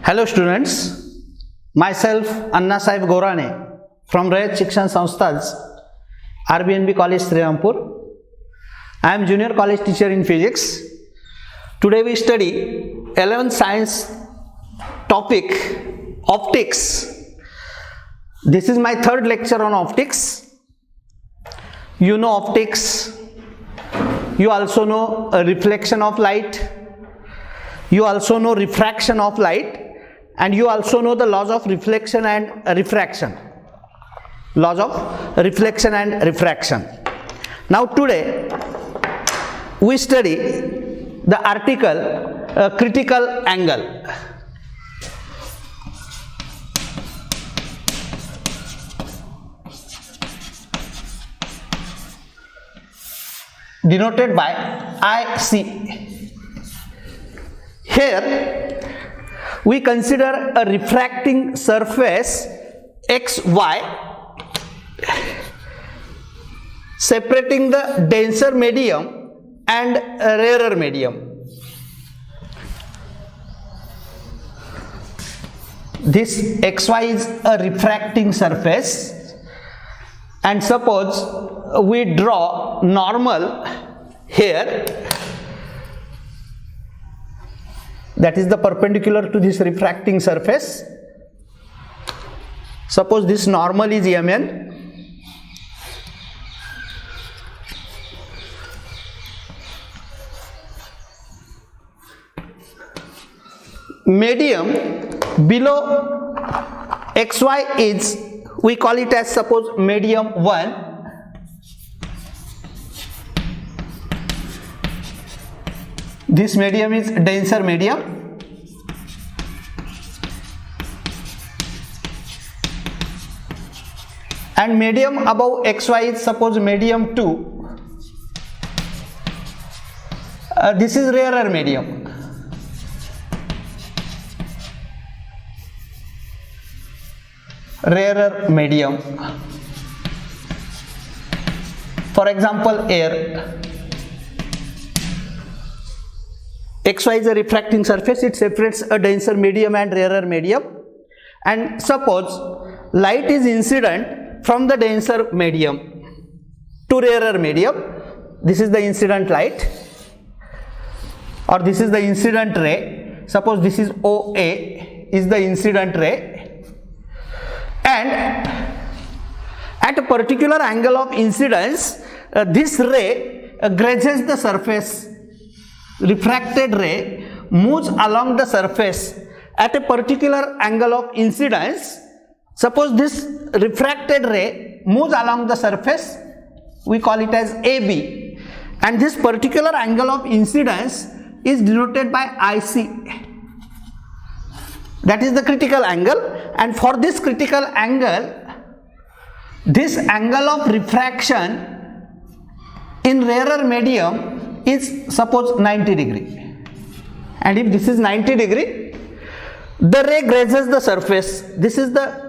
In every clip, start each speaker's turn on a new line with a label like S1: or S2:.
S1: Hello students, myself Anna Sahib Gorane from XI-Sci's RBNB College Srirampur. I am junior college teacher in physics. Today we study 11th science topic optics. This is my third lecture on optics. You know optics. You also know a reflection of light. You also know refraction of light. And you also know the laws of reflection and refraction. Laws of reflection and refraction. Now today we study the article critical angle. Denoted by IC. Here we consider a refracting surface XY separating the denser medium and a rarer medium. This XY is a refracting surface, and suppose we draw normal here, that is the perpendicular to this refracting surface. Suppose this normal is Mn. Medium below XY is, we call it as suppose medium 1. This medium is denser medium. And medium above XY is suppose medium 2. This is rarer medium. Rarer medium. For example, air. XY is a refracting surface, it separates a denser medium and rarer medium. And suppose light is incident from the denser medium to rarer medium. This is the incident light, or this is the incident ray. Suppose this is OA is the incident ray, and at a particular angle of incidence, this ray grazes the surface. Refracted ray moves along the surface at a particular angle of incidence. Suppose this refracted ray moves along the surface, we call it as AB, and this particular angle of incidence is denoted by IC. That is the critical angle, and for this critical angle, this angle of refraction in rarer medium is suppose 90 degree, and if this is 90 degree, the ray grazes the surface. This is the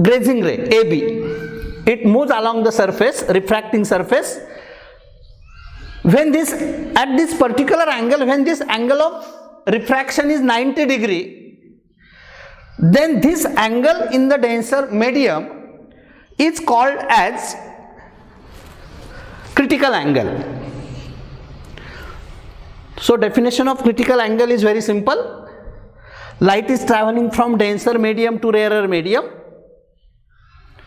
S1: grazing ray AB. It moves along the surface, refracting surface. When this, at this particular angle, when this angle of refraction is 90 degree, then this angle in the denser medium is called as critical angle. So definition of critical angle is very simple. Light is traveling from denser medium to rarer medium.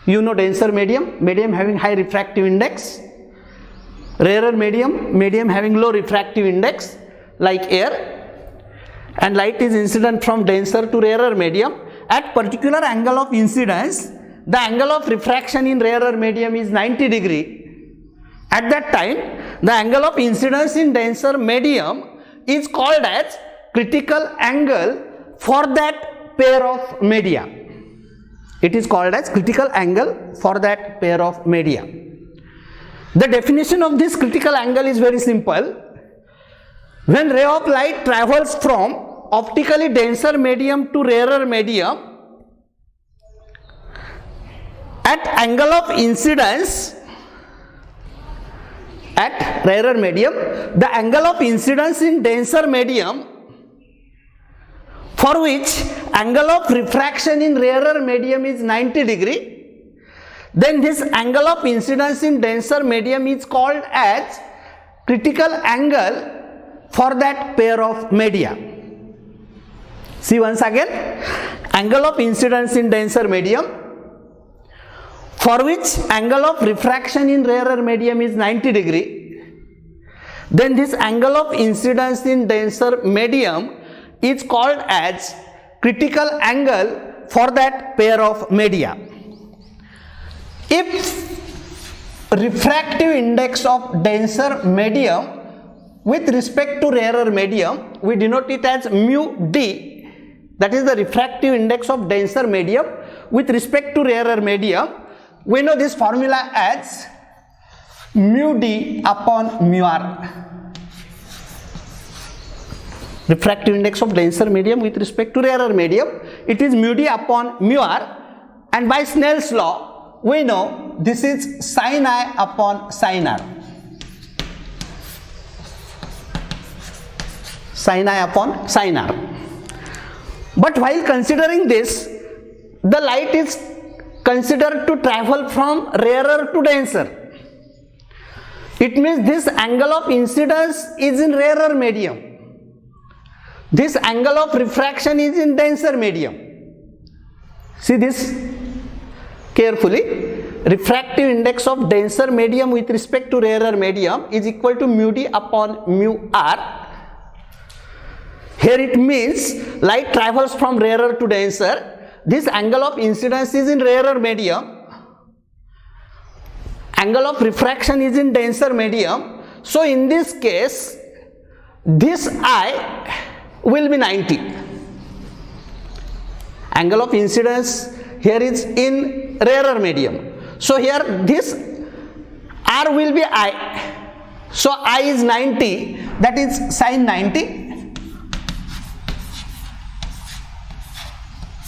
S1: You know denser medium, medium having high refractive index. Rarer medium, medium having low refractive index like air. And light is incident from denser to rarer medium. At particular angle of incidence, the angle of refraction in rarer medium is 90 degree. At that time, the angle of incidence in denser medium is called as critical angle for that pair of media. It is called as critical angle for that pair of media. The definition of this critical angle is very simple. When ray of light travels from optically denser medium to rarer medium, at angle of incidence at rarer medium, the angle of incidence in denser medium for which angle of refraction in rarer medium is 90 degree, then this angle of incidence in denser medium is called as critical angle for that pair of media. See once again, angle of incidence in denser medium for which angle of refraction in rarer medium is 90 degree, then this angle of incidence in denser medium is called as critical angle for that pair of media. If refractive index of denser medium with respect to rarer medium, we denote it as mu d, that is the refractive index of denser medium with respect to rarer medium. We know this formula as mu d upon mu r. Refractive index of denser medium with respect to rarer medium, it is mu d upon mu r, and by Snell's law we know this is sin I upon sin r. Sin I upon sin r. But while considering this, the light is considered to travel from rarer to denser. It means this angle of incidence is in rarer medium. This angle of refraction is in denser medium. See this carefully. Refractive index of denser medium with respect to rarer medium is equal to mu d upon mu r. Here it means light travels from rarer to denser. This angle of incidence is in rarer medium. Angle of refraction is in denser medium. So in this case, this I will be 90. Angle of incidence here is in rarer medium. So here this R will be I. So I is 90, that is sin 90.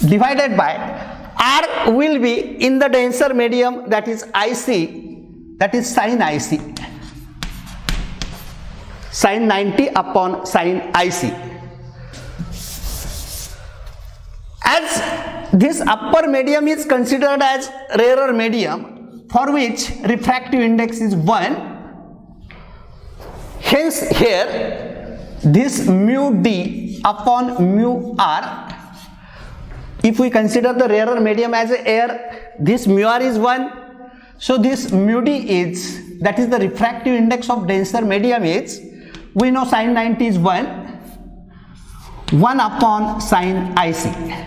S1: Divided by R will be in the denser medium, that is IC, that is sin IC, sin 90 upon sin IC. As this upper medium is considered as rarer medium for which refractive index is 1, hence here this mu d upon mu r, if we consider the rarer medium as air, this mu r is 1, so this mu d is, that is the refractive index of denser medium is, we know sin 90 is 1 upon sin IC.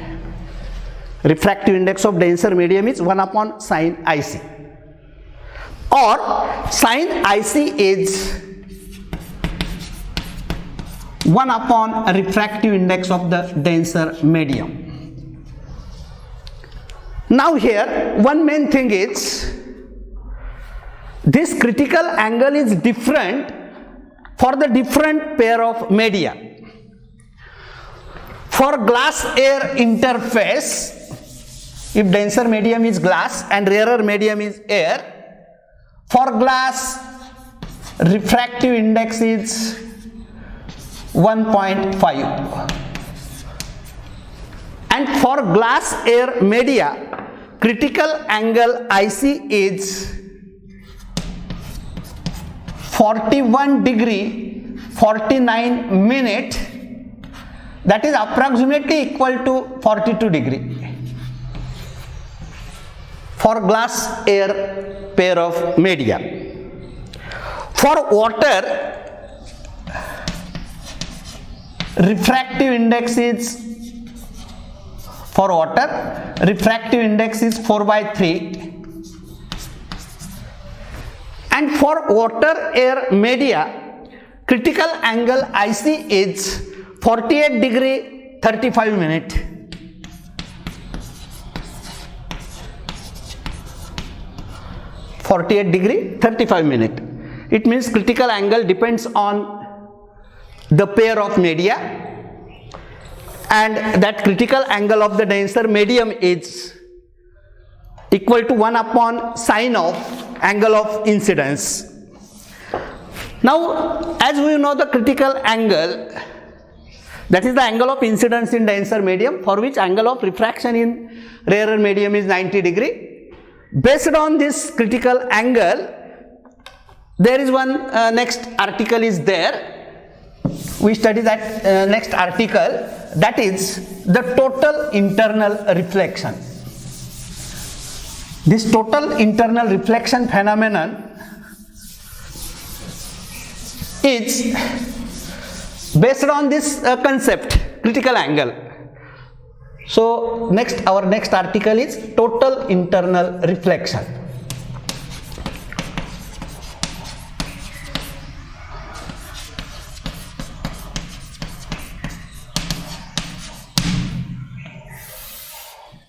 S1: Refractive index of denser medium is 1 upon sin IC, or sin IC is 1 upon refractive index of the denser medium. Now here one main thing is this critical angle is different for the different pair of media. For glass air interface, if denser medium is glass and rarer medium is air, for glass refractive index is 1.5, and for glass air media critical angle IC is 41 degree 49 minute, that is approximately equal to 42 degree for glass air pair of media. For water, refractive index is, for water refractive index is 4/3, and for water air media critical angle IC is 48 degree 35 minute. It means critical angle depends on the pair of media, and that critical angle of the denser medium is equal to 1 upon sine of angle of incidence. Now, as we know the critical angle, That is the angle of incidence in denser medium, for which angle of refraction in rarer medium is 90 degree. Based on this critical angle, there is one next article is there. We study that next article, that is the total internal reflection. This total internal reflection phenomenon is based on this concept, critical angle. So our next article is total internal reflection.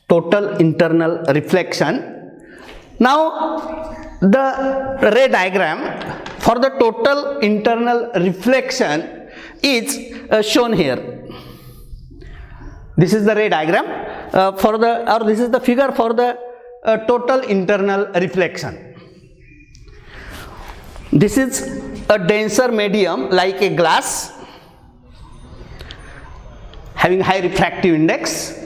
S1: Total internal reflection. Now the ray diagram for the total internal reflection is shown here. This is the ray diagram this is the figure for the total internal reflection. This is a denser medium like a glass having high refractive index.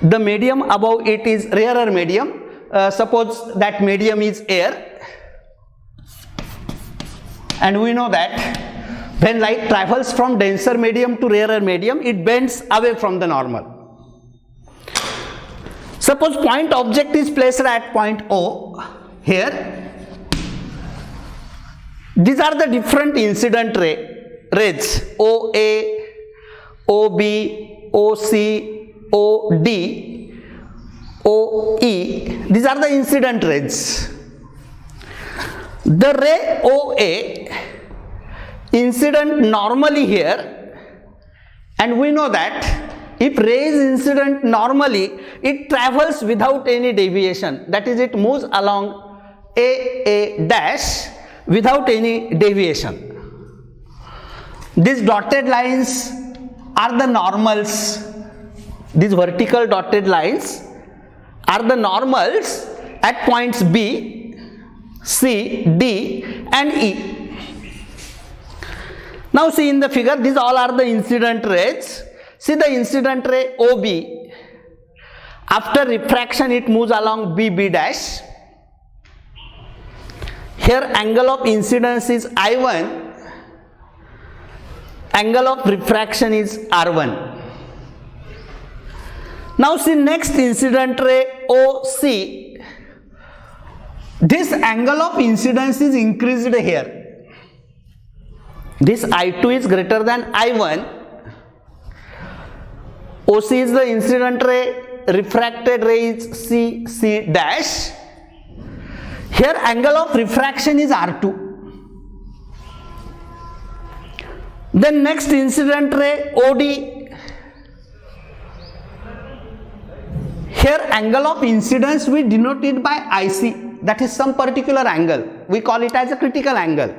S1: The medium above it is rarer medium. Suppose that medium is air, and we know that when light travels from denser medium to rarer medium, it bends away from the normal. Suppose point object is placed at point O here. These are the different incident rays OA, OB, OC, OD, OE. These are the incident rays. The ray OA incident normally here, and we know that if ray is incident normally, it travels without any deviation, that is, it moves along AA dash without any deviation. These dotted lines are the normals. These vertical dotted lines are the normals at points B, C, D and E. Now see in the figure, these all are the incident rays. See the incident ray OB. After refraction it moves along BB dash. Here angle of incidence is I1. Angle of refraction is R1. Now see next incident ray OC. This angle of incidence is increased here. This I2 is greater than I1. OC is the incident ray, refracted ray is C dash. Here angle of refraction is R2. Then next incident ray OD. Here angle of incidence we denote it by IC, that is some particular angle. We call it as a critical angle.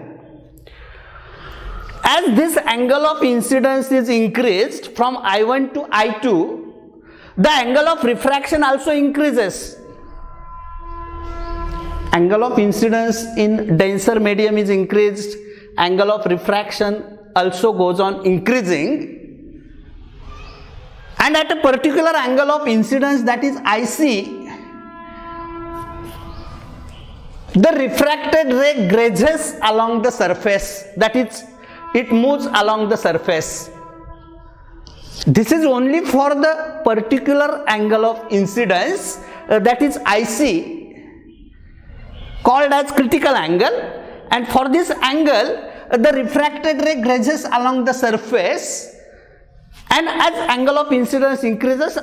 S1: As this angle of incidence is increased from I1 to I2, the angle of refraction also increases. Angle of incidence in denser medium is increased, angle of refraction also goes on increasing, and at a particular angle of incidence, that is IC, the refracted ray grazes along the surface, that is, it moves along the surface. This is only for the particular angle of incidence, that is IC, called as critical angle, and for this angle the refracted ray grazes along the surface, and as angle of incidence increases,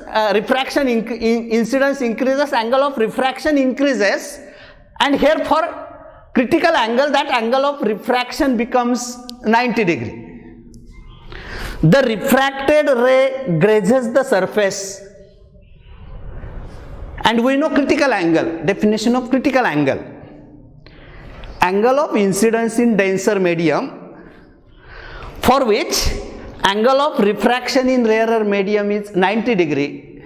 S1: incidence increases, angle of refraction increases, and here for critical angle, that angle of refraction becomes 90 degree. The refracted ray grazes the surface, and we know critical angle, definition of critical angle. Angle of incidence in denser medium, for which angle of refraction in rarer medium is 90 degree.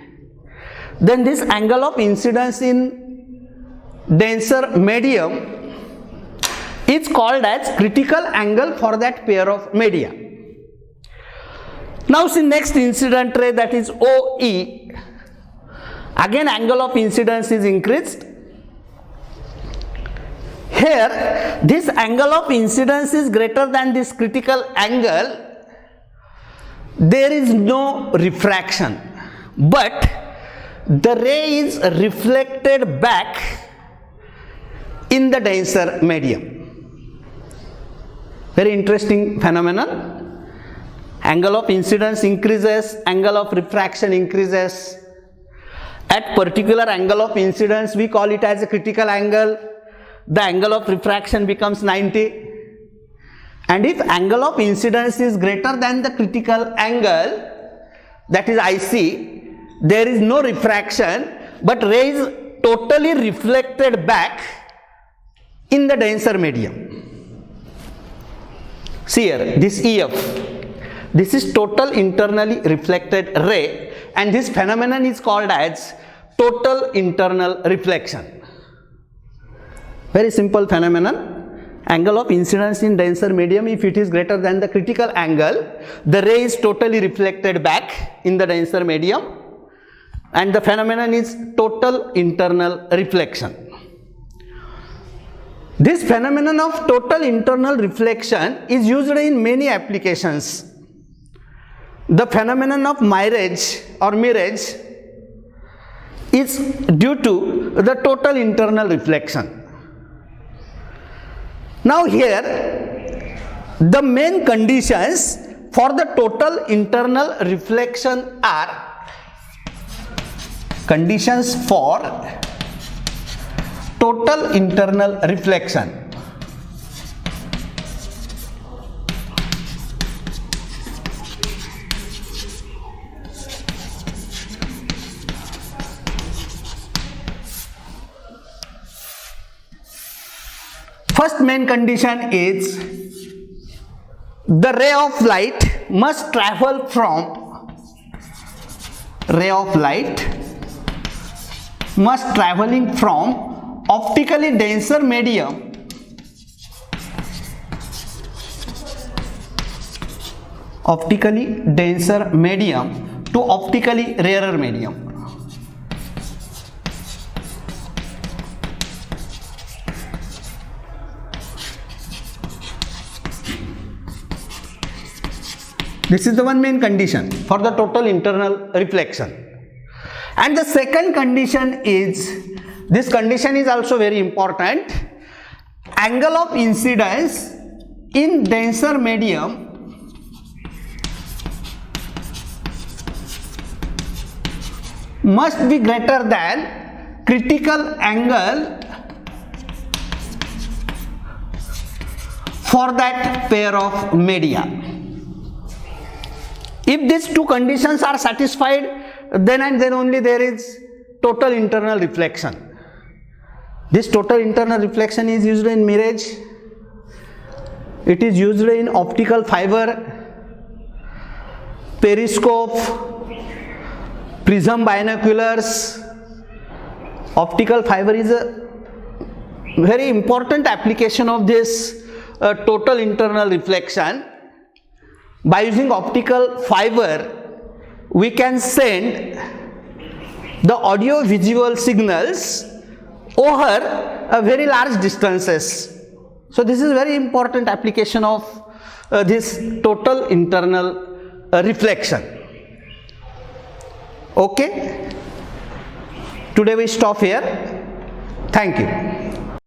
S1: Then this angle of incidence in denser medium is called as critical angle for that pair of media. Now see next incident ray, that is OE. Again angle of incidence is increased. Here this angle of incidence is greater than this critical angle. There is no refraction, but the ray is reflected back in the denser medium. Very interesting phenomenon. Angle of incidence increases, angle of refraction increases. At particular angle of incidence we call it as a critical angle. The angle of refraction becomes 90. And if angle of incidence is greater than the critical angle, that is IC, there is no refraction, but ray is totally reflected back in the denser medium. See here, this EF, this is total internally reflected ray, and this phenomenon is called as total internal reflection. Very simple phenomenon. Angle of incidence in denser medium, if it is greater than the critical angle, the ray is totally reflected back in the denser medium, and the phenomenon is total internal reflection. This phenomenon of total internal reflection is used in many applications. The phenomenon of mirage or mirage is due to the total internal reflection. Now here the main conditions for the total internal reflection are conditions for total internal reflection. First main condition is the ray of light must travel from traveling from optically denser medium to optically rarer medium. This is the one main condition for the total internal reflection. And the second condition is, this condition is also very important, angle of incidence in denser medium must be greater than critical angle for that pair of media. If these two conditions are satisfied, then and then only there is total internal reflection. This total internal reflection is used in mirage, it is used in optical fiber, periscope, prism binoculars. Optical fiber is a very important application of this total internal reflection. By using optical fiber, we can send the audio visual signals over a very large distances. So this is very important application of this total internal reflection. Okay, today we stop here. Thank you.